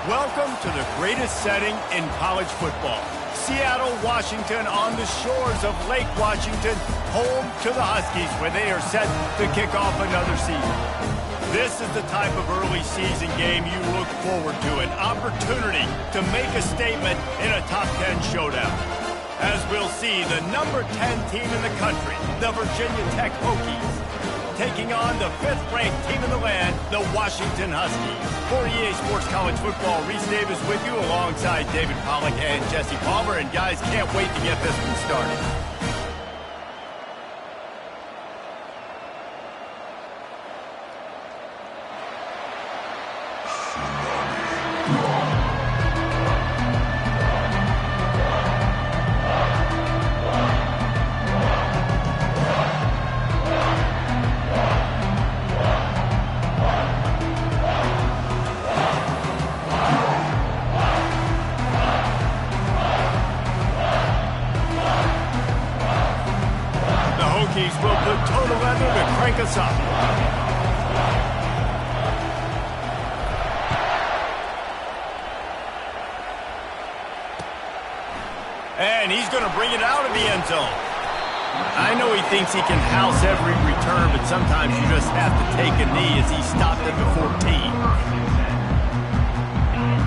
Welcome to the greatest setting in college football. Seattle, Washington, on the shores of Lake Washington, home to the Huskies, where they are set to kick off another season. This is the type of early season game you look forward to, an opportunity to make a statement in a top 10 showdown. As we'll see, the number 10 team in the country, the Virginia Tech Hokies, taking on the 5th-ranked team in the land, the Washington Huskies. For EA Sports College Football, Reese Davis with you alongside David Pollack and Jesse Palmer. And guys, can't wait to get this one started. Will put total leather to crank us up. And he's going to bring it out of the end zone. I know he thinks he can house every return, but sometimes you just have to take a knee as he stopped at the 14.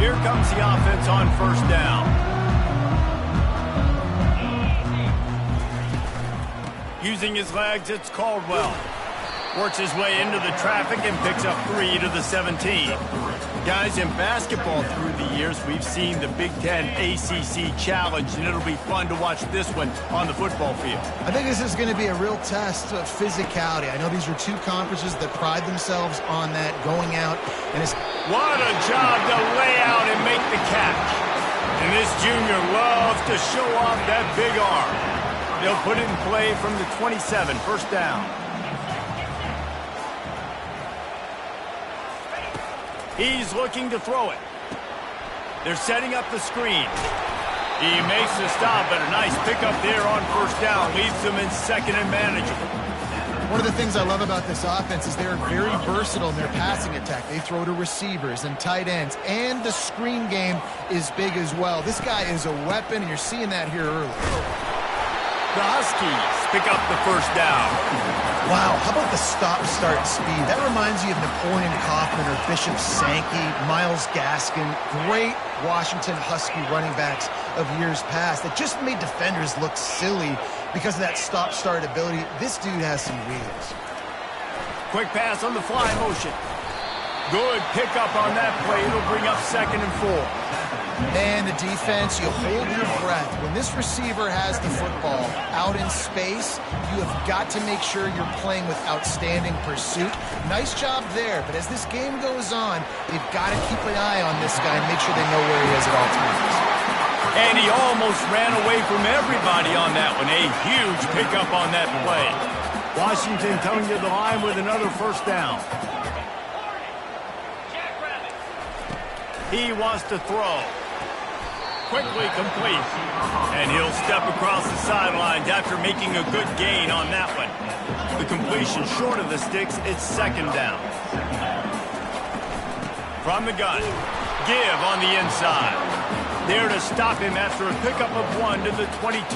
Here comes the offense on first down. Using his legs, it's Caldwell. Works his way into the traffic and picks up 3 to the 17. Guys, in basketball through the years, we've seen the Big Ten ACC Challenge, and it'll be fun to watch this one on the football field. I think this is going to be a real test of physicality. I know these are two conferences that pride themselves on that, going out. And it's what a job to lay out and make the catch. And this junior loves to show off that big arm. They'll put it in play from the 27, first down. He's looking to throw it. They're setting up the screen. He makes the stop, but a nice pickup there on first down. Leaves them in second and manageable. One of the things I love about this offense is they're very versatile in their passing attack. They throw to receivers and tight ends, and the screen game is big as well. This guy is a weapon, and you're seeing that here early. The Huskies pick up the first down. Wow, how about the stop-start speed? That reminds you of Napoleon Kaufman or Bishop Sankey, Myles Gaskin, great Washington Husky running backs of years past that just made defenders look silly because of that stop-start ability. This dude has some wheels. Quick pass on the fly motion. Good pickup on that play. It'll bring up second and 4. And the defense, you hold your breath. When this receiver has the football out in space, you have got to make sure you're playing with outstanding pursuit. Nice job there, but as this game goes on, they've got to keep an eye on this guy and make sure they know where he is at all times. And he almost ran away from everybody on that one. A huge pickup on that play. Washington coming to the line with another first down. He wants to throw. Quickly complete. And he'll step across the sidelines after making a good gain on that one. The completion short of the sticks, it's second down. From the gun, give on the inside. There to stop him after a pickup of 1 to the 22.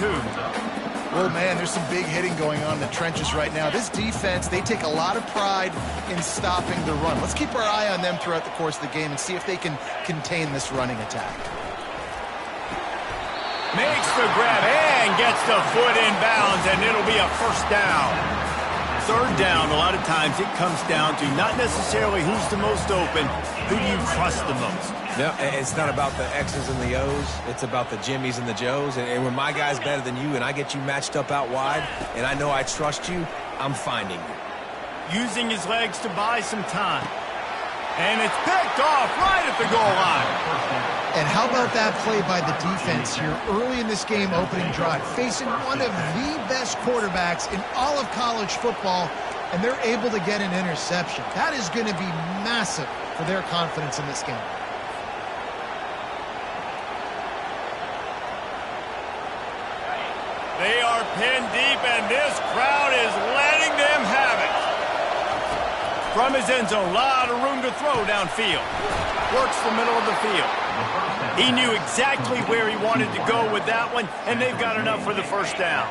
Oh, man, there's some big hitting going on in the trenches right now. This defense, they take a lot of pride in stopping the run. Let's keep our eye on them throughout the course of the game and see if they can contain this running attack. Makes the grab and gets the foot in bounds, and it'll be a first down. Third down, a lot of times it comes down to not necessarily who's the most open, who do you trust the most? No, it's not about the X's and the O's. It's about the Jimmys and the Joes. And when my guy's better than you and I get you matched up out wide and I know I trust you, I'm finding you. Using his legs to buy some time. And it's picked off right at the goal line. And how about that play by the defense here early in this game opening drive, facing one of the best quarterbacks in all of college football, and they're able to get an interception. That is going to be massive for their confidence in this game. They are pinned deep, and this crowd is letting them have it. From his end zone, a lot of room to throw downfield. Works the middle of the field. He knew exactly where he wanted to go with that one, and they've got enough for the first down.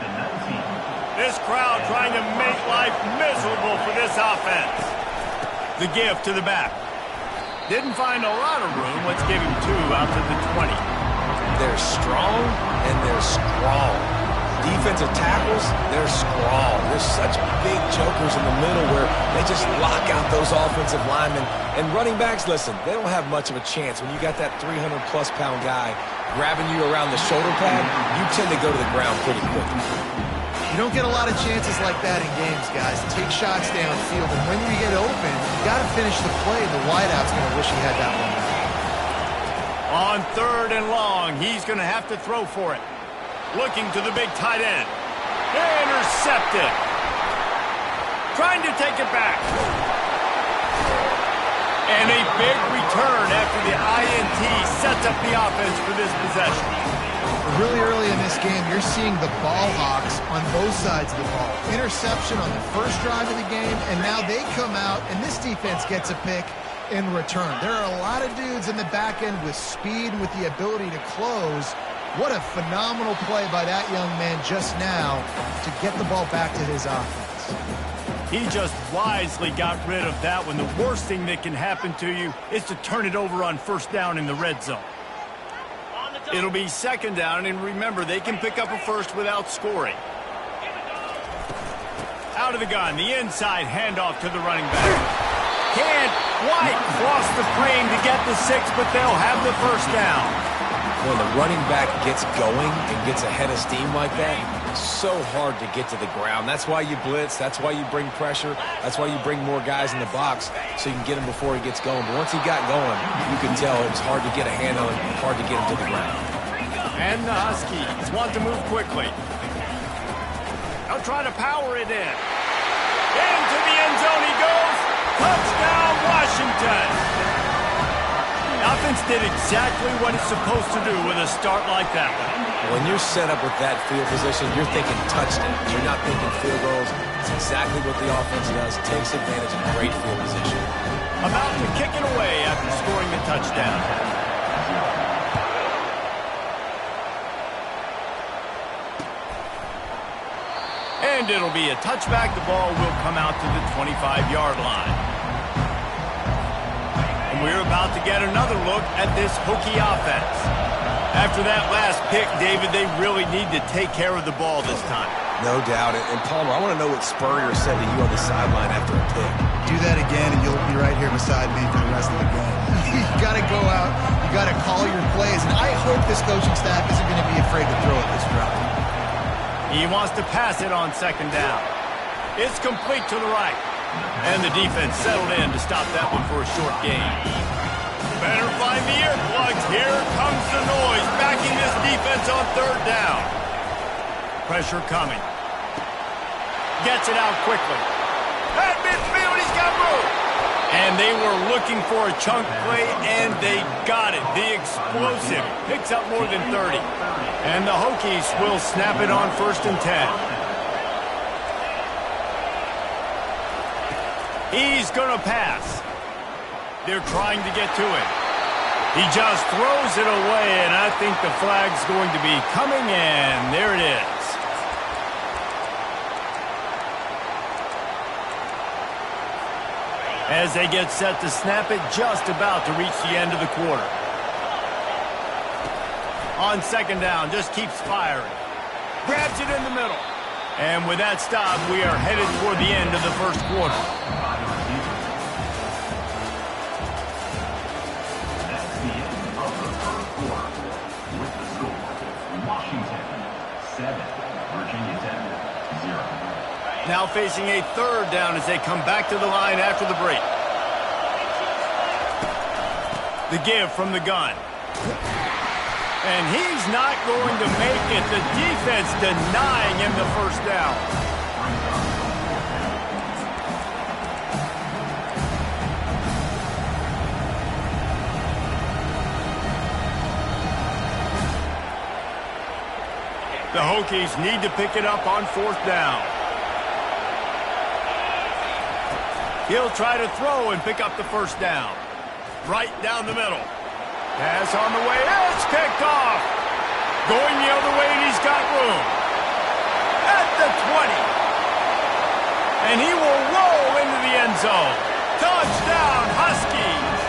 This crowd trying to make life miserable for this offense. The give to the back. Didn't find a lot of room. Let's give him 2 out to the 20. They're strong, and they're strong. Defensive tackles, they're strong. There's such big jokers in the middle where they just lock out those offensive linemen. And running backs, listen, they don't have much of a chance. When you got that 300-plus pound guy grabbing you around the shoulder pad, you tend to go to the ground pretty quickly. You don't get a lot of chances like that in games, guys. Take shots downfield, and when you get open, you got to finish the play. The wideout's going to wish he had that one. On 3rd and long, he's going to have to throw for it. Looking to the big tight end. Intercepted. Trying to take it back. And a big return after the INT sets up the offense for this possession. Really early in this game, you're seeing the ball hawks on both sides of the ball. Interception on the first drive of the game, and now they come out, and this defense gets a pick in return. There are a lot of dudes in the back end with speed and with the ability to close. What a phenomenal play by that young man just now to get the ball back to his offense. He just wisely got rid of that one. The worst thing that can happen to you is to turn it over on 1st down in the red zone. It'll be 2nd down, and remember, they can pick up a first without scoring. Out of the gun, the inside handoff to the running back. Can't quite cross the frame to get the 6, but they'll have the 1st down. When the running back gets going and gets ahead of steam like that, it's so hard to get to the ground. That's why you blitz. That's why you bring pressure. That's why you bring more guys in the box so you can get him before he gets going. But once he got going, you can tell it was hard to get a hand on him, hard to get him to the ground. And the Huskies want to move quickly. They'll try to power it in. Into the end zone he goes. Touchdown, Washington. Offense did exactly what it's supposed to do with a start like that one. When you're set up with that field position, you're thinking touchdowns. You're not thinking field goals. It's exactly what the offense does. Takes advantage of great field position. About to kick it away after scoring the touchdown. And it'll be a touchback. The ball will come out to the 25-yard line. We're about to get another look at this Hokie offense. After that last pick, David, they really need to take care of the ball this time. No doubt. And Palmer, I want to know what Spurrier said to you on the sideline after a pick. Do that again, and you'll be right here beside me for the rest of the game. You got to go out. You got to call your plays. And I hope this coaching staff isn't going to be afraid to throw it this drive. He wants to pass it on 2nd down. It's complete to the right. And the defense settled in to stop that one for a short gain. Better find the earplugs. Here comes the noise, backing this defense on 3rd down. Pressure coming. Gets it out quickly. At midfield, he's got room. And they were looking for a chunk play, and they got it. The explosive picks up more than 30. And the Hokies will snap it on 1st and 10. He's going to pass. They're trying to get to it. He just throws it away, and I think the flag's going to be coming in. There it is. As they get set to snap it, just about to reach the end of the quarter. On 2nd down, just keeps firing. Grabs it in the middle. And with that stop, we are headed toward the end of the 1st quarter. Now facing a 3rd down as they come back to the line after the break. The give from the gun. And he's not going to make it. The defense denying him the 1st down. The Hokies need to pick it up on 4th down. He'll try to throw and pick up the first down. Right down the middle. Pass on the way. It's picked off. Going the other way, and he's got room. At the 20. And he will roll into the end zone. Touchdown, Huskies.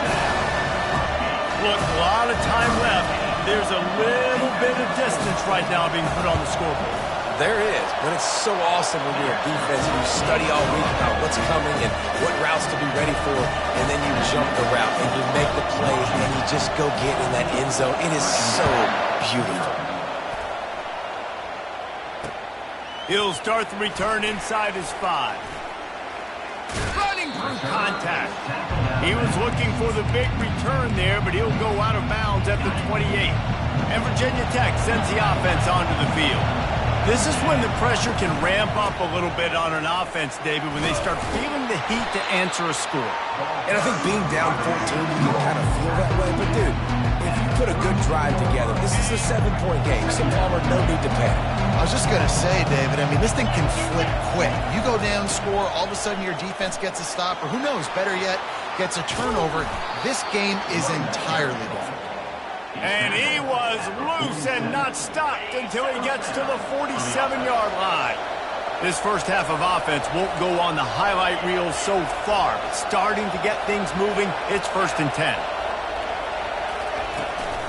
Look, a lot of time left. There's a little bit of distance right now being put on the scoreboard. There is, but it's so awesome when you're a defense and you study all week about what's coming and what routes to be ready for, and then you jump the route and you make the play and you just go get in that end zone. It is so beautiful. He'll start the return inside his 5. Running through contact. He was looking for the big return there, but he'll go out of bounds at the 28. And Virginia Tech sends the offense onto the field. This is when the pressure can ramp up a little bit on an offense, David, when they start feeling the heat to answer a score. And I think being down 14, you can kind of feel that way. But, dude, if you put a good drive together, this is a 7-point game. So, Palmer, no need to panic. I was just going to say, David, I mean, this thing can flip quick. You go down, score, all of a sudden your defense gets a stop, or who knows, better yet, gets a turnover. This game is entirely different. And he was loose and not stopped until he gets to the 47-yard line. This first half of offense won't go on the highlight reel so far, but starting to get things moving, it's 1st and 10.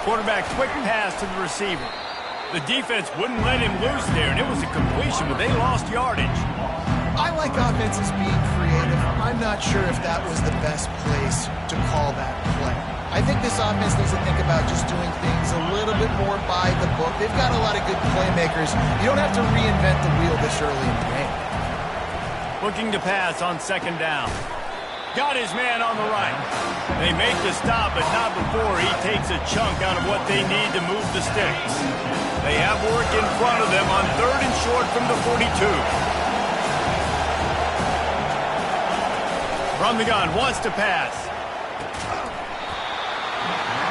Quarterback quick pass to the receiver. The defense wouldn't let him loose there, and it was a completion, but they lost yardage. I like offenses being creative. I'm not sure if that was the best place to call that play. I think this offense needs to think about just doing things a little bit more by the book. They've got a lot of good playmakers. You don't have to reinvent the wheel this early in the game. Looking to pass on 2nd down. Got his man on the right. They make the stop, but not before he takes a chunk out of what they need to move the sticks. They have work in front of them on 3rd and short from the 42. From the gun, wants to pass.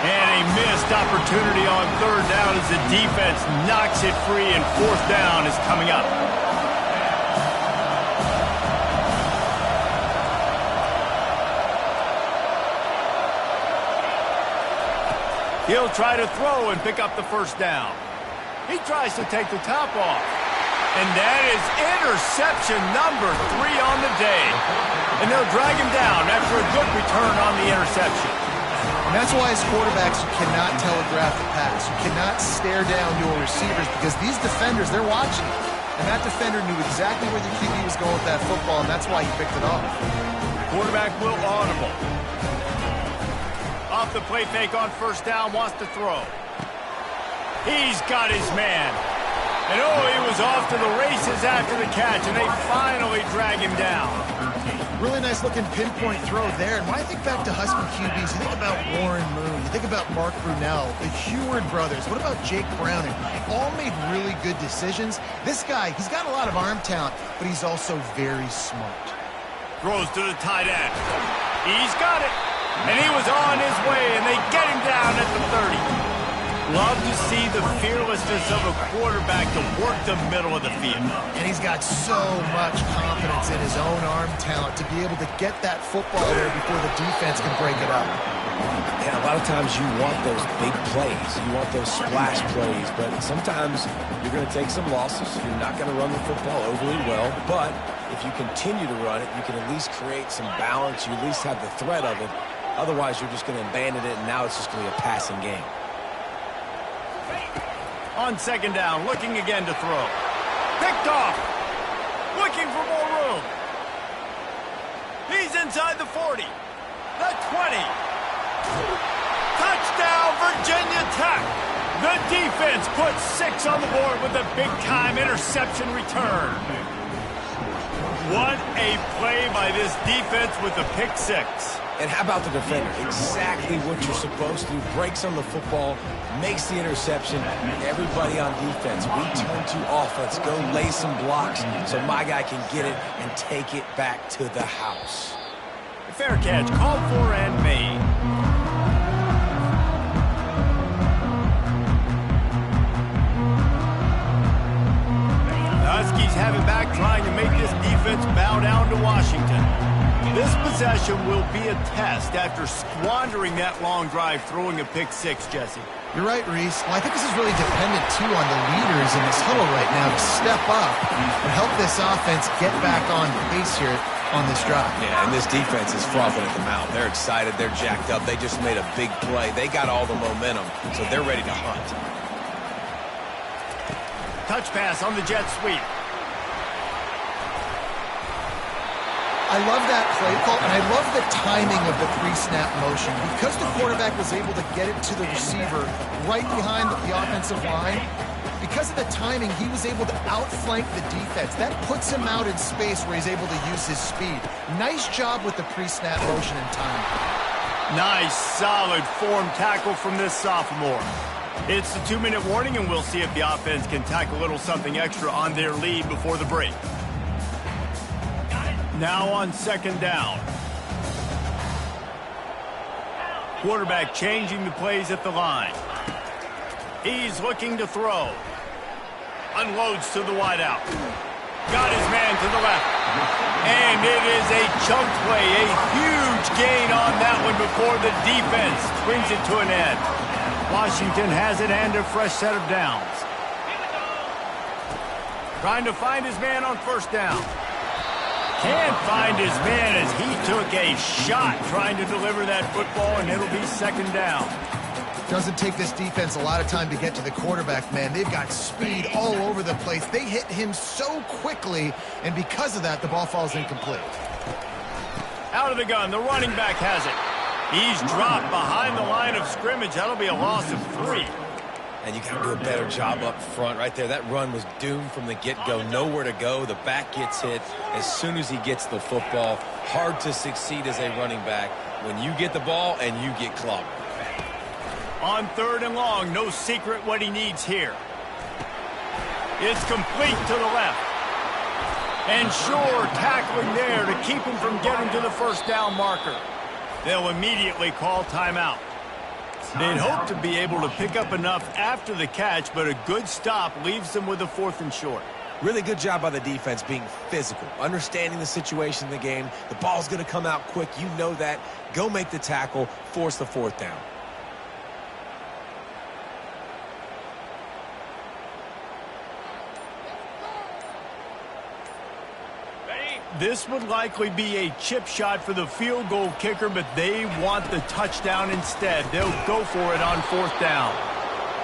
And a missed opportunity on 3rd down as the defense knocks it free, and 4th down is coming up. He'll try to throw and pick up the first down. He tries to take the top off. And that is interception number 3 on the day. And they'll drag him down after a good return on the interception. And that's why as quarterbacks, you cannot telegraph the pass. You cannot stare down your receivers because these defenders, they're watching you. And that defender knew exactly where the QB was going with that football, and that's why he picked it off. Quarterback will audible. Off the play fake on 1st down, wants to throw. He's got his man. And oh, he was off to the races after the catch, and they finally drag him down. Really nice looking pinpoint throw there. And when I think back to Husky QBs, you think about Warren Moon, you think about Mark Brunell, the Heward brothers. What about Jake Browning? All made really good decisions. This guy, he's got a lot of arm talent, but he's also very smart. Throws to the tight end. He's got it. And he was on his way, and they get him down at the 30. Love to see the fearlessness of a quarterback to work the middle of the field. And he's got so much confidence in his own arm talent to be able to get that football there before the defense can break it up. Yeah, a lot of times you want those big plays. You want those splash plays. But sometimes you're going to take some losses. You're not going to run the football overly well. But if you continue to run it, you can at least create some balance. You at least have the threat of it. Otherwise, you're just going to abandon it, and now it's just going to be a passing game. On 2nd down, looking again to throw. Picked off. Looking for more room. He's inside the 40. The 20. Touchdown, Virginia Tech. The defense puts 6 on the board with a big-time interception return. What a play by this defense with the pick 6. And how about the defender? Exactly what you're supposed to. Breaks on the football, makes the interception. Everybody on defense, we turn to offense. Go lay some blocks so my guy can get it and take it back to the house. Fair catch, called for and made. The Huskies have it back, trying to make this defense bow down to Washington. This possession will be a test after squandering that long drive throwing a pick six, Jesse. You're right, Reese. Well, I think this is really dependent, too, on the leaders in this huddle right now to step up and help this offense get back on pace here on this drive. Yeah, and this defense is frothing at the mouth. They're excited. They're jacked up. They just made a big play. They got all the momentum, so they're ready to hunt. Touch pass on the jet sweep. I love that play call, and I love the timing of the pre-snap motion. Because the quarterback was able to get it to the receiver right behind the offensive line, because of the timing, he was able to outflank the defense. That puts him out in space where he's able to use his speed. Nice job with the pre-snap motion and timing. Nice, solid form tackle from this sophomore. It's the 2-minute warning, and we'll see if the offense can tack a little something extra on their lead before the break. Now on second down. Quarterback changing the plays at the line. He's looking to throw. Unloads to the wideout. Got his man to the left. And it is a chunk play, a huge gain on that one before the defense brings it to an end. Washington has it and a fresh set of downs. Trying to find his man on first down. Can't find his man as he took a shot trying to deliver that football, and it'll be second down. Doesn't take this defense a lot of time to get to the quarterback, man. They've got speed all over the place. They hit him so quickly, and because of that, the ball falls incomplete. Out of the gun, the running back has it. He's dropped behind the line of scrimmage. That'll be a loss of 3. And you got to do a better job up front right there. That run was doomed from the get-go. Nowhere to go. The back gets hit as soon as he gets the football. Hard to succeed as a running back when you get the ball and you get clobbered. On third and long, no secret what he needs here. It's complete to the left. And sure, tackling there to keep him from getting to the first down marker. They'll immediately call timeout. They'd hope to be able to pick up enough after the catch, but a good stop leaves them with a 4th and short. Really good job by the defense being physical, understanding the situation in the game. The ball's going to come out quick. You know that. Go make the tackle, force the 4th down. This would likely be a chip shot for the field goal kicker, but they want the touchdown instead. They'll go for it on 4th down.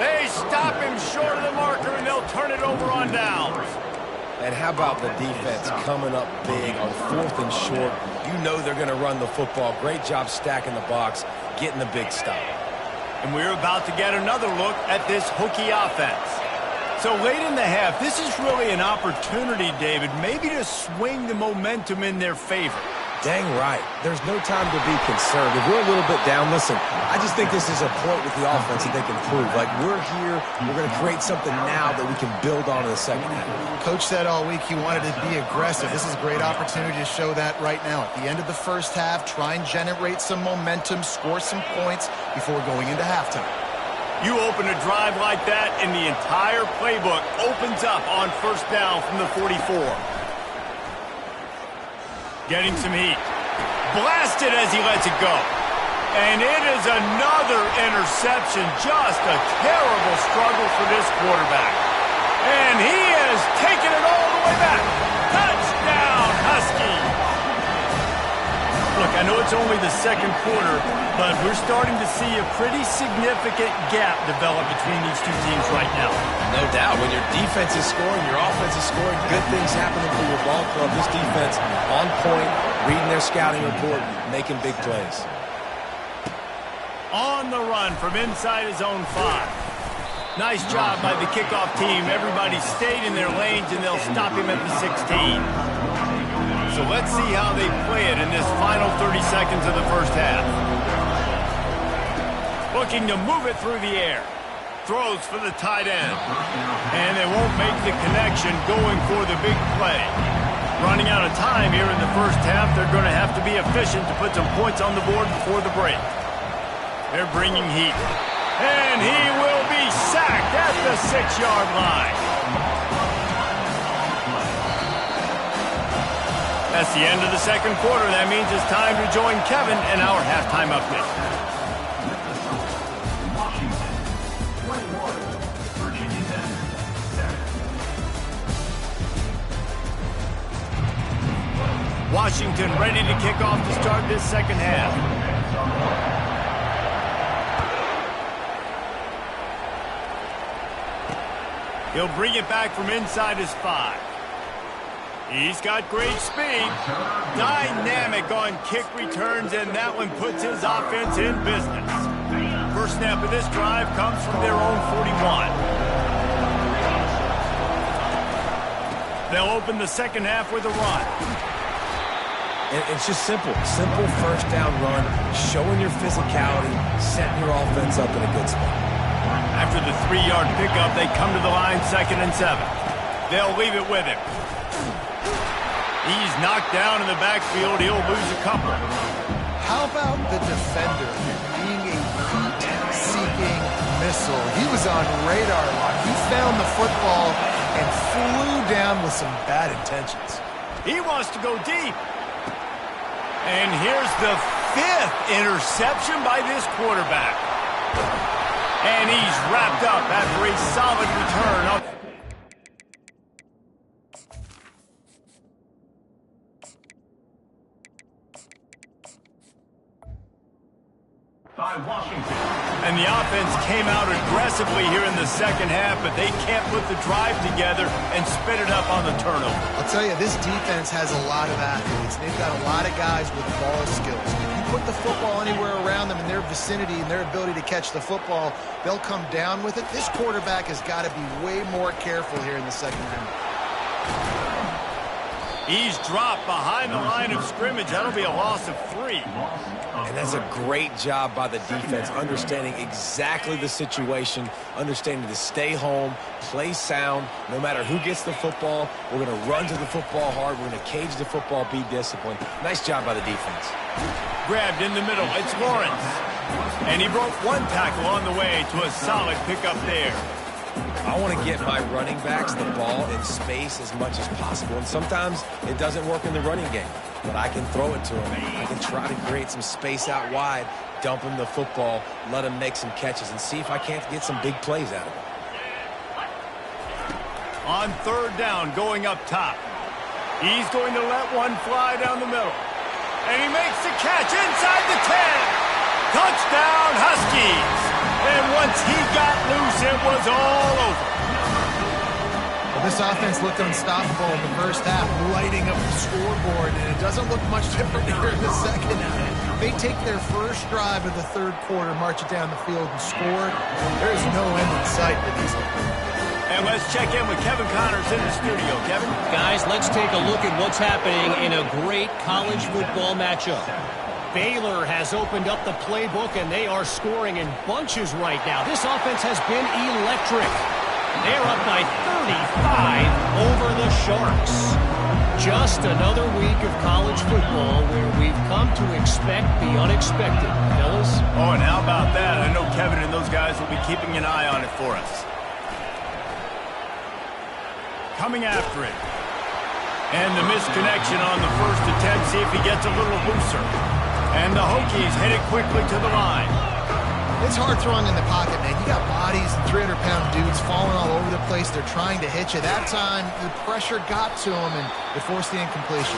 They stop him short of the marker, and they'll turn it over on downs. And how about the defense coming up big on 4th and short? You know they're going to run the football. Great job stacking the box, getting the big stop. And we're about to get another look at this Hokie offense. So late in the half, this is really an opportunity, David, maybe to swing the momentum in their favor. Dang right. There's no time to be concerned. If we're a little bit down, listen, I just think this is a point with the offense that they can prove. Like, we're here, we're going to create something now that we can build on in the second half. Coach said all week he wanted to be aggressive. This is a great opportunity to show that right now. At the end of the first half, try and generate some momentum, score some points before going into halftime. You open a drive like that, and the entire playbook opens up on first down from the 44. Getting some heat. Blasted as he lets it go. And it is another interception. Just a terrible struggle for this quarterback. And he has taken it all the way back. Touchdown, Husky. Look, I know it's only the second quarter, but we're starting to see a pretty significant gap develop between these two teams right now. No doubt. When your defense is scoring, your offense is scoring, good things happening for your ball club. This defense on point, reading their scouting report, making big plays. On the run from inside his own 5. Nice job by the kickoff team. Everybody stayed in their lanes, and they'll stop him at the 16. So let's see how they play it in this final 30 seconds of the first half. Looking to move it through the air. Throws for the tight end. And they won't make the connection going for the big play. Running out of time here in the first half. They're going to have to be efficient to put some points on the board before the break. They're bringing heat. And he will be sacked at the 6-yard line. That's the end of the second quarter. That means it's time to join Kevin in our halftime update. Washington ready to kick off to start this second half. He'll bring it back from inside his 5. He's got great speed. Dynamic on kick returns, and that one puts his offense in business. First snap of this drive comes from their own 41. They'll open the second half with a run. And it's just simple. Simple first down run, showing your physicality, setting your offense up in a good spot. After the 3-yard pickup, they come to the line 2nd and 7. They'll leave it with him. He's knocked down in the backfield. He'll lose a couple. How about the defender being a heat-seeking missile? He was on radar lock. He found the football and flew down with some bad intentions. He wants to go deep. And here's the 5th interception by this quarterback. And he's wrapped up after a solid return. By Washington. And the offense came out aggressively here in the second half, but they can't put the drive together and spit it up on the turnover. I'll tell you, this defense has a lot of athletes. They've got a lot of guys with ball skills. You put the football anywhere around them in their vicinity and their ability to catch the football, they'll come down with it. This quarterback has got to be way more careful here in the second half. He's dropped behind the line of scrimmage. That'll be a loss of 3. And that's a great job by the defense, understanding exactly the situation, understanding to stay home, play sound. No matter who gets the football, we're going to run to the football hard. We're going to cage the football, be disciplined. Nice job by the defense. Grabbed in the middle. It's Lawrence. And he broke one tackle on the way to a solid pickup there. I want to get my running backs the ball in space as much as possible. And sometimes it doesn't work in the running game. But I can throw it to him. I can try to create some space out wide, dump him the football, let him make some catches, and see if I can't get some big plays out of him. On 3rd down, going up top. He's going to let one fly down the middle. And he makes the catch inside the 10. Touchdown, Huskies. And once he got loose, it was all over. Well, this offense looked unstoppable in the first half, lighting up the scoreboard, and it doesn't look much different here in the second half. They take their first drive of the 3rd quarter, march it down the field, and score. There is no end in sight for these guys. And let's check in with Kevin Connors in the studio. Kevin? Guys, let's take a look at what's happening in a great college football matchup. Baylor has opened up the playbook, and they are scoring in bunches right now. This offense has been electric. They're up by 35 over the Sharks. Just another week of college football where we've come to expect the unexpected, fellas. Oh, and how about that? I know Kevin and those guys will be keeping an eye on it for us. Coming after it. And the misconnection on the first attempt. See if he gets a little looser. And the Hokies headed quickly to the line. It's hard throwing in the pocket, man. You got bodies and 300-pound dudes falling all over the place. They're trying to hit you. That time, the pressure got to him, and it forced the incompletion.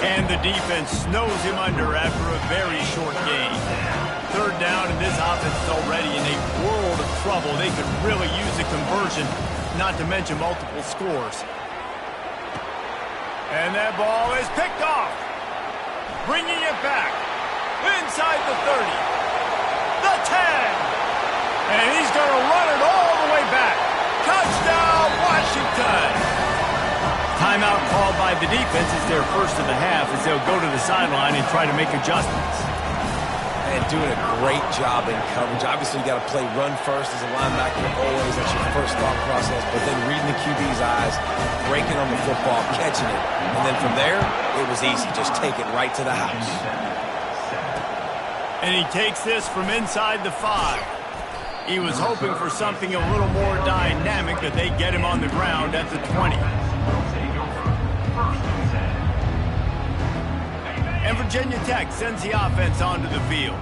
And the defense snows him under after a very short gain. 3rd down, and this offense is already in a world of trouble. They could really use a conversion, not to mention multiple scores. And that ball is picked off. Bringing it back. Inside the 30. The 10. And he's going to run it all the way back. Touchdown, Washington. Timeout called by the defense. It's their first of the half as they'll go to the sideline and try to make adjustments. And doing a great job in coverage. Obviously, you got to play run first as a linebacker always. That's your first thought process. But then reading the QB's eyes, breaking on the football, catching it. And then from there, it was easy. Just take it right to the house. And he takes this from inside the 5. He was hoping for something a little more dynamic, but they get him on the ground at the 20. And Virginia Tech sends the offense onto the field.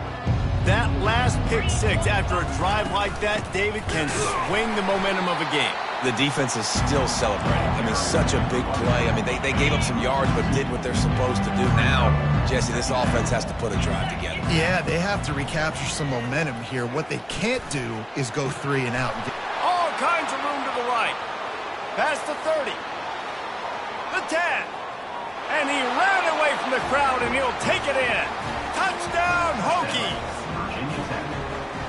That last pick six after a drive like that, David, can swing the momentum of a game. The defense is still celebrating. I mean, such a big play. I mean, they gave up some yards but did what they're supposed to do. Now, Jesse, this offense has to put a drive together. Yeah, they have to recapture some momentum here. What they can't do is go 3 and out. All kinds of room to the right. Past the 30. The 10. And he ran away from the crowd, and he'll take it in. Touchdown, Hokies.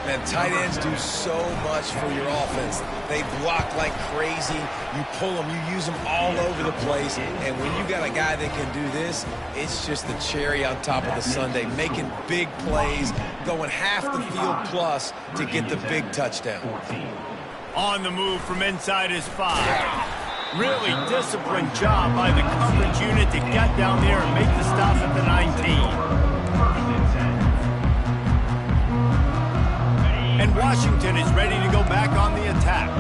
Man, tight ends do so much for your offense. They block like crazy. You pull them, you use them all over the place. And when you got a guy that can do this, it's just the cherry on top of the sundae, making big plays, going half the field plus to get the big touchdown. On the move from inside his 5. Really disciplined job by the coverage unit to get down there and make the stop at the 19. And Washington is ready to go back on the attack.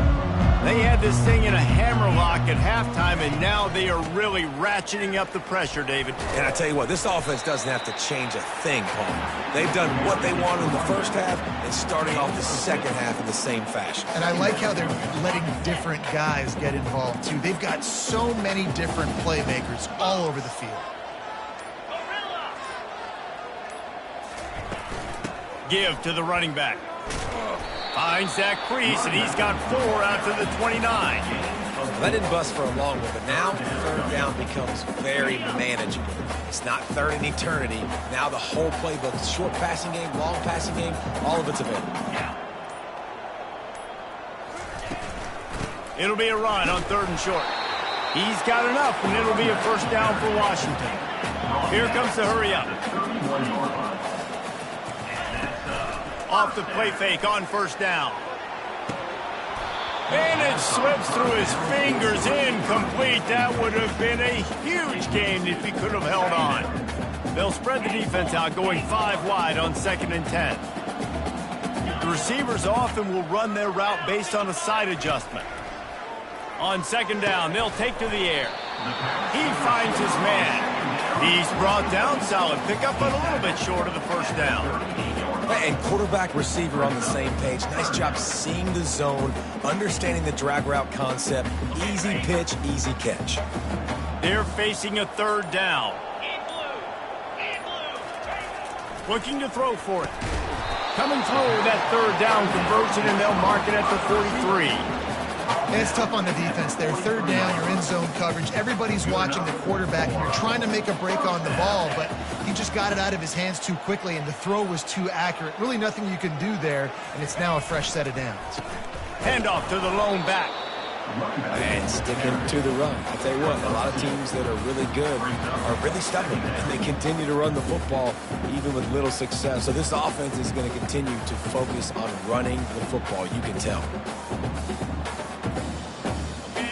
They had this thing in a hammerlock at halftime, and now they are really ratcheting up the pressure, David. And I tell you what, this offense doesn't have to change a thing, Paul. They've done what they wanted in the first half and starting off the second half in the same fashion. And I like how they're letting different guys get involved, too. They've got so many different playmakers all over the field. Give to the running back. Finds that crease, and he's got 4 out to the 29. That didn't bust for a long one, but now third down becomes very manageable. It's not third in eternity. Now the whole playbook, short passing game, long passing game, all of it's available. It'll be a run on 3rd and short. He's got enough, and it'll be a first down for Washington. Here comes the hurry up. Off the play fake on 1st down. And it slips through his fingers, incomplete. That would have been a huge gain if he could have held on. They'll spread the defense out, going 5 wide on 2nd and 10. The receivers often will run their route based on a side adjustment. On 2nd down, they'll take to the air. He finds his man. He's brought down, solid pickup, but a little bit short of the 1st down. And quarterback receiver on the same page. Nice job seeing the zone, understanding the drag route concept. Easy pitch, easy catch. They're facing a 3rd down. Looking to throw for it. Coming through that 3rd down conversion, and they'll mark it at the 43. And it's tough on the defense there. 3rd down, you're in zone coverage. Everybody's watching the quarterback, and you're trying to make a break on the ball, but he just got it out of his hands too quickly, and the throw was too accurate. Really nothing you can do there, and it's now a fresh set of downs. Handoff to the lone back. And sticking to the run. I tell you what, a lot of teams that are really good are really stubborn, and they continue to run the football even with little success. So this offense is going to continue to focus on running the football, you can tell.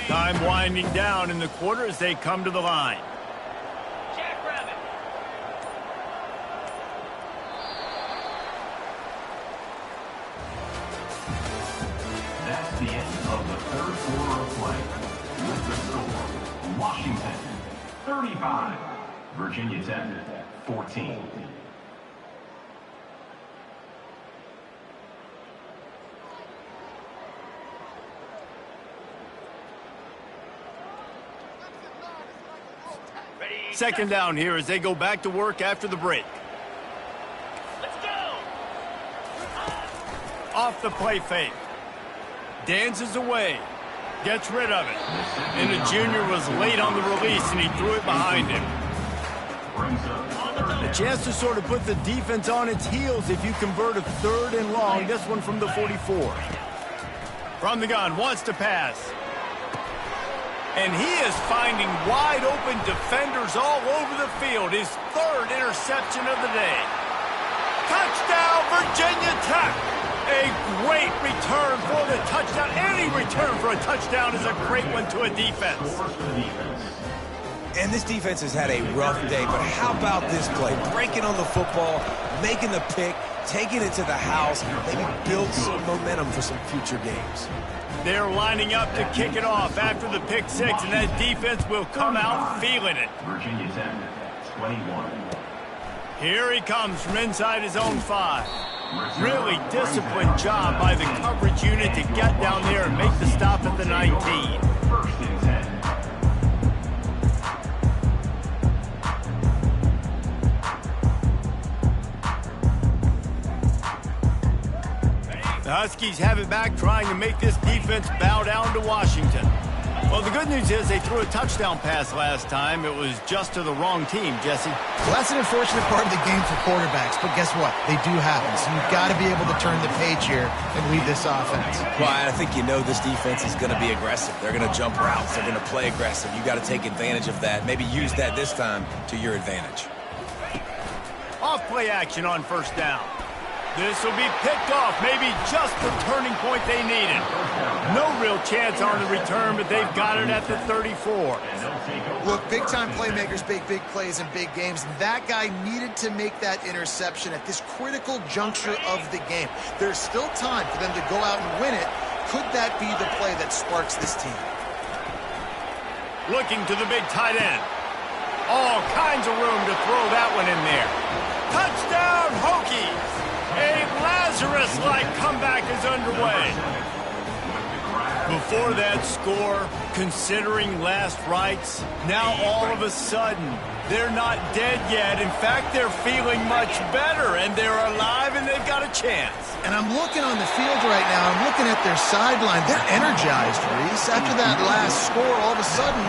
Time winding down in the quarter as they come to the line. Jackrabbit. That's the end of the 3rd quarter of play. With the score, Washington 35, Virginia Tech 14. Second down here as they go back to work after the break. Let's go. Off the play fake. Dances away. Gets rid of it. And the junior was late on the release, and he threw it behind him. A chance to sort of put the defense on its heels if you convert a 3rd and long. This one from the 44. From the gun, wants to pass. And he is finding wide-open defenders all over the field. His 3rd interception of the day. Touchdown, Virginia Tech! A great return for the touchdown. Any return for a touchdown is a great one to a defense. And this defense has had a rough day, but how about this play? Breaking on the football, making the pick, taking it to the house, maybe build some momentum for some future games. They're lining up to kick it off after the pick 6, and that defense will come out feeling it. Virginia Tech 21. Here he comes from inside his own 5. Really disciplined job by the coverage unit to get down there and make the stop at the 19. First and 10. The Huskies have it back, trying to make this defense bow down to Washington. Well, the good news is they threw a touchdown pass last time. It was just to the wrong team, Jesse. Well, that's an unfortunate part of the game for quarterbacks, but guess what? They do happen, so you've got to be able to turn the page here and lead this offense. Well, I think you know this defense is going to be aggressive. They're going to jump routes. They're going to play aggressive. You got to take advantage of that. Maybe use that this time to your advantage. Off play action on first down. This will be picked off, maybe just the turning point they needed. No real chance on the return, but they've got it at the 34. Look, big-time playmakers make big plays in big games. That guy needed to make that interception at this critical juncture of the game. There's still time for them to go out and win it. Could that be the play that sparks this team? Looking to the big tight end. All kinds of room to throw that one in there. Touchdown, Hokies! A Lazarus-like comeback is underway. Before that score, considering last rites, now all of a sudden, they're not dead yet. In fact, they're feeling much better, and they're alive, and they've got a chance. And I'm looking on the field right now. I'm looking at their sideline. They're energized, Reese. After that last score, all of a sudden,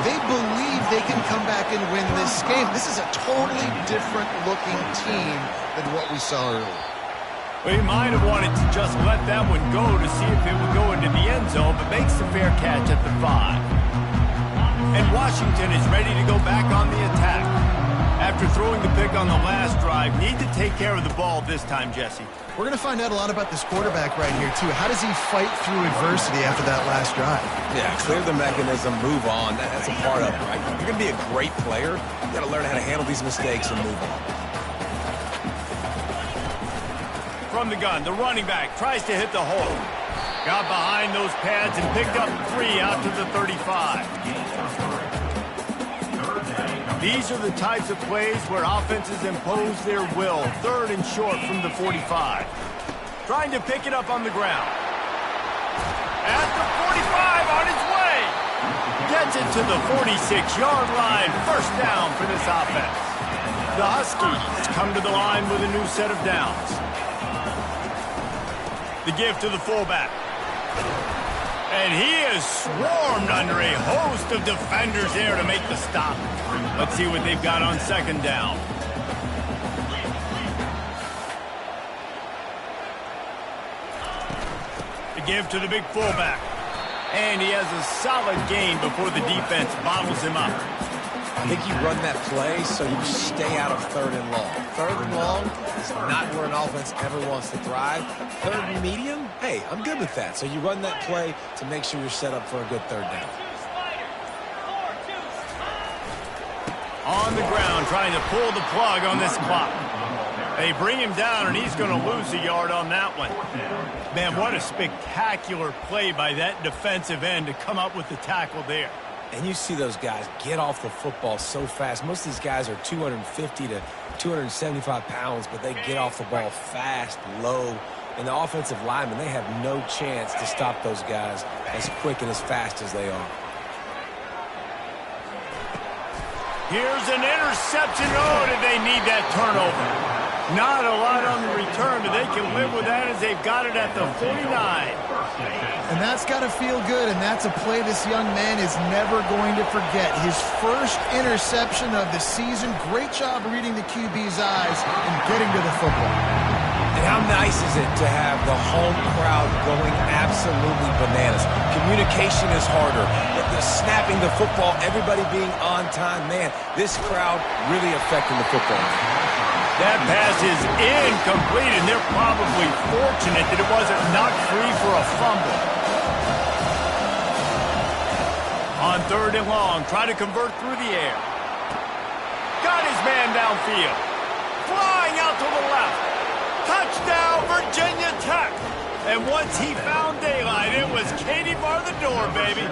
they believe they can come back and win this game. This is a totally different-looking team than what we saw earlier. Well, he might have wanted to just let that one go to see if it would go into the end zone, but makes the fair catch at the 5. And Washington is ready to go back on the attack. After throwing the pick on the last drive, need to take care of the ball this time, Jesse. We're going to find out a lot about this quarterback right here, too. How does he fight through adversity after that last drive? Yeah, clear the mechanism, move on. That's a part of it, right? If you're going to be a great player, you got to learn how to handle these mistakes and move on. From the gun, the running back tries to hit the hole. Got behind those pads and picked up 3 out to the 35. These are the types of plays where offenses impose their will. 3rd and short from the 45. Trying to pick it up on the ground. At the 45 on its way. Gets it to the 46-yard line. First down for this offense. The Huskies come to the line with a new set of downs. The give to the fullback. And he is swarmed under a host of defenders there to make the stop. Let's see what they've got on 2nd down. The give to the big fullback. And he has a solid gain before the defense bottles him up. I think you run that play so you stay out of 3rd and long. 3rd and long is not where an offense ever wants to thrive. 3rd and medium, hey, I'm good with that. So you run that play to make sure you're set up for a good 3rd down. On the ground, trying to pull the plug on this clock. They bring him down, and he's going to lose a yard on that one. Man, what a spectacular play by that defensive end to come up with the tackle there. And you see those guys get off the football so fast. Most of these guys are 250 to 275 pounds, but they get off the ball fast, low. And the offensive linemen, they have no chance to stop those guys as quick and as fast as they are. Here's an interception. Oh, did they need that turnover? Not a lot on the return, but they can live with that as they've got it at the 49. And that's got to feel good, and that's a play this young man is never going to forget. His first interception of the season. Great job reading the QB's eyes and getting to the football. And how nice is it to have the home crowd going absolutely bananas? Communication is harder. The snapping the football, everybody being on time. Man, this crowd really affecting the football. That pass is incomplete, and they're probably fortunate that it wasn't knocked free for a fumble. On 3rd and long, try to convert through the air. Got his man downfield. Flying out to the left. Touchdown, Virginia Tech. And once he found daylight, it was Katie bar the door, baby.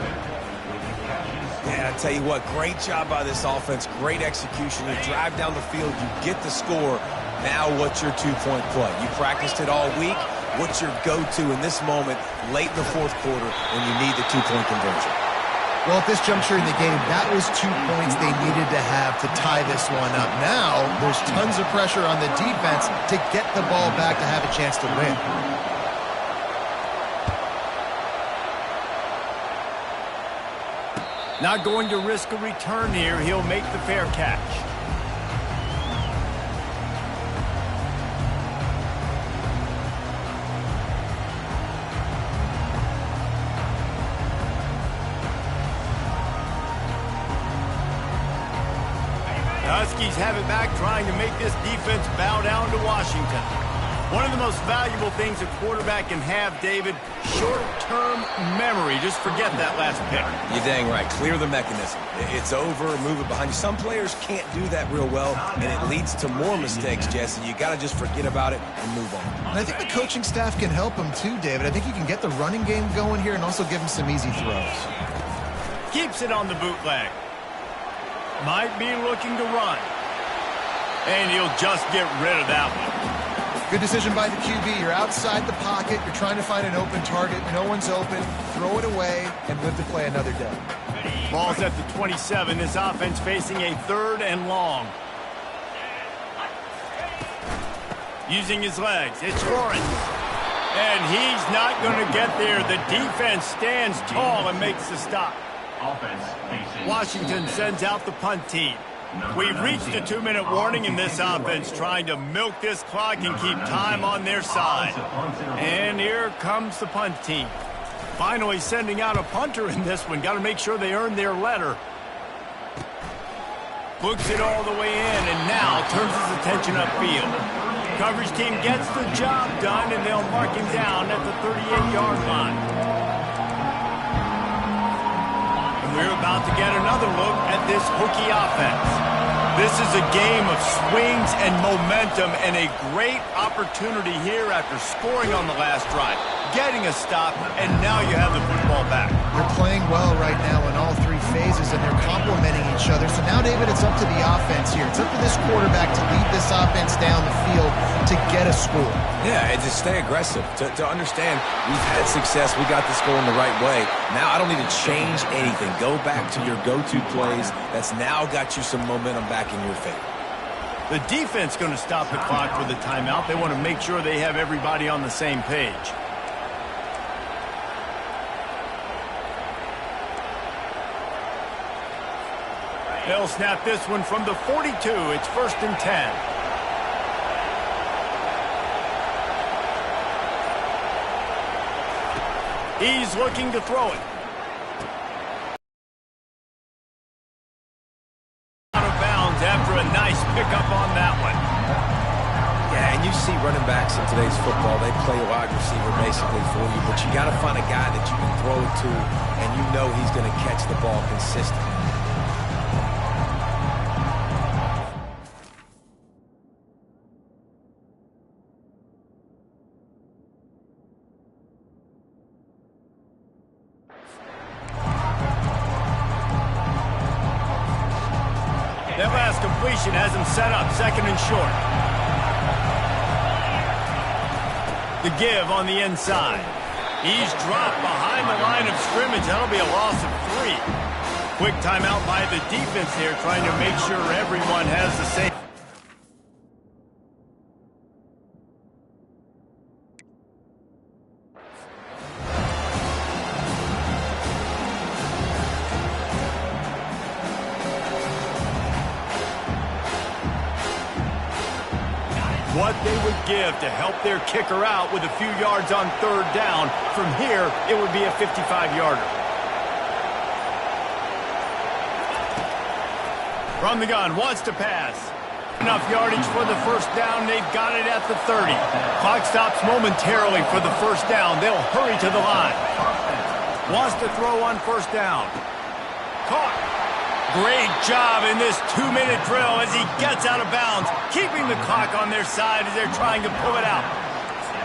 And I tell you what, great job by this offense, great execution. You drive down the field, you get the score. Now what's your two-point play? You practiced it all week. What's your go-to in this moment late in the fourth quarter when you need the two-point conversion? Well, at this juncture in the game, that was 2 points they needed to have to tie this one up. Now, there's tons of pressure on the defense to get the ball back to have a chance to win. Not going to risk a return here. He'll make the fair catch. The Huskies have it back, trying to make this defense bow down to Washington. One of the most valuable things a quarterback can have, David, short-term memory. Just forget that last pick. You're dang right. Clear the mechanism. It's over, move it behind you. Some players can't do that real well, and it leads to more mistakes, Jesse. You got to just forget about it and move on. And I think the coaching staff can help him too, David. I think you can get the running game going here and also give him some easy throws. Keeps it on the bootleg. Might be looking to run. And he'll just get rid of that one. Good decision by the QB. You're outside the pocket. You're trying to find an open target. No one's open. Throw it away and live to play another day. Ball's at the 27. This offense facing a 3rd and long. Using his legs. It's Lawrence. And he's not going to get there. The defense stands tall and makes the stop. Washington sends out the punt team. We've reached a 2-minute warning in this offense, trying to milk this clock and keep time on their side. And here comes the punt team. Finally sending out a punter in this one. Got to make sure they earn their letter. Books it all the way in and now turns his attention upfield. Coverage team gets the job done and they'll mark him down at the 38-yard line. We're about to get another look at this Hokie offense. This is a game of swings and momentum and a great opportunity here after scoring on the last drive, getting a stop, and now you have the football back. They're playing well right now in all 3 phases, and they're complementing each other. So now, David, it's up to the offense here. It's up to this quarterback to lead this offense down the field to get a score. Yeah, and to stay aggressive, to understand we've had success, we got this going the right way. Now I don't need to change anything. Go back to your go-to plays. That's now got you some momentum back in your favor. The defense going to stop the clock with a timeout. They want to make sure they have everybody on the same page. They'll snap this one from the 42. It's 1st and 10. He's looking to throw it. Out of bounds after a nice pickup on that one. Yeah, and you see running backs in today's football, they play wide receiver basically for you, but you got to find a guy that you can throw it to, and you know he's going to catch the ball consistently. That last completion has him set up 2nd and short. The give on the inside. He's dropped behind the line of scrimmage. That'll be a loss of 3. Quick timeout by the defense here, trying to make sure everyone has the same. What they would give to help their kicker out with a few yards on 3rd down. From here, it would be a 55-yarder. From the gun, wants to pass. Enough yardage for the 1st down. They've got it at the 30. Clock stops momentarily for the 1st down. They'll hurry to the line. Wants to throw on 1st down. Caught. Great job in this 2-minute drill as he gets out of bounds, keeping the clock on their side as they're trying to pull it out.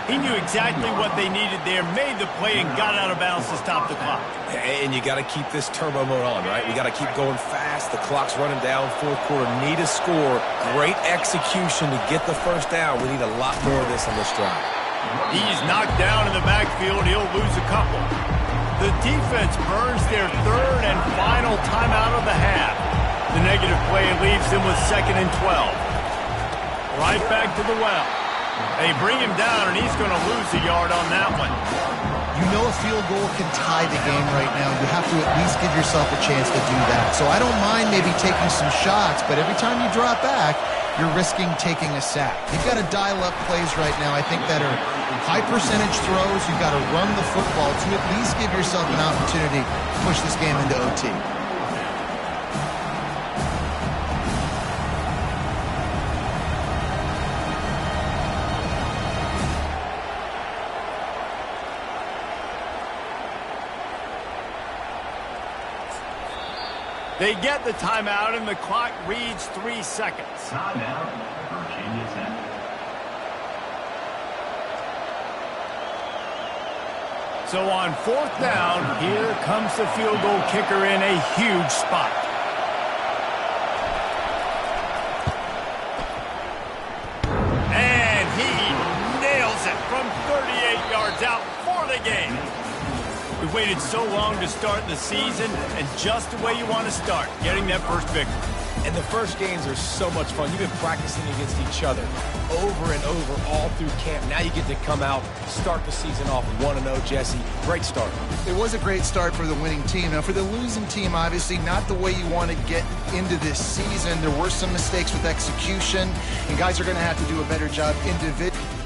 He knew exactly what they needed there, made the play, and got out of bounds to stop the clock. And you got to keep this turbo mode on, right? We got to keep going fast. The clock's running down, fourth quarter. Need a score. Great execution to get the first down. We need a lot more of this on this drive. He's knocked down in the backfield. He'll lose a couple. The defense burns their third and final timeout of the half. The negative play leaves them with 2nd and 12. Right back to the well. They bring him down, and he's going to lose a yard on that one. You know a field goal can tie the game right now. You have to at least give yourself a chance to do that. So I don't mind maybe taking some shots, but every time you drop back, you're risking taking a sack. You've got to dial up plays right now, I think, that are high percentage throws. You've got to run the football to at least give yourself an opportunity to push this game into OT. They get the timeout, and the clock reads 3 seconds. Timeout, Virginia Tech. So on 4th down, here comes the field goal kicker in a huge spot. And he nails it from 38 yards out for the game. We waited so long to start the season, and just the way you want to start, getting that first victory. And the first games are so much fun. You've been practicing against each other over and over all through camp. Now you get to come out, start the season off 1-0, Jesse. Great start. It was a great start for the winning team. Now, for the losing team, obviously not the way you want to get into this season. There were some mistakes with execution, and guys are going to have to do a better job individually.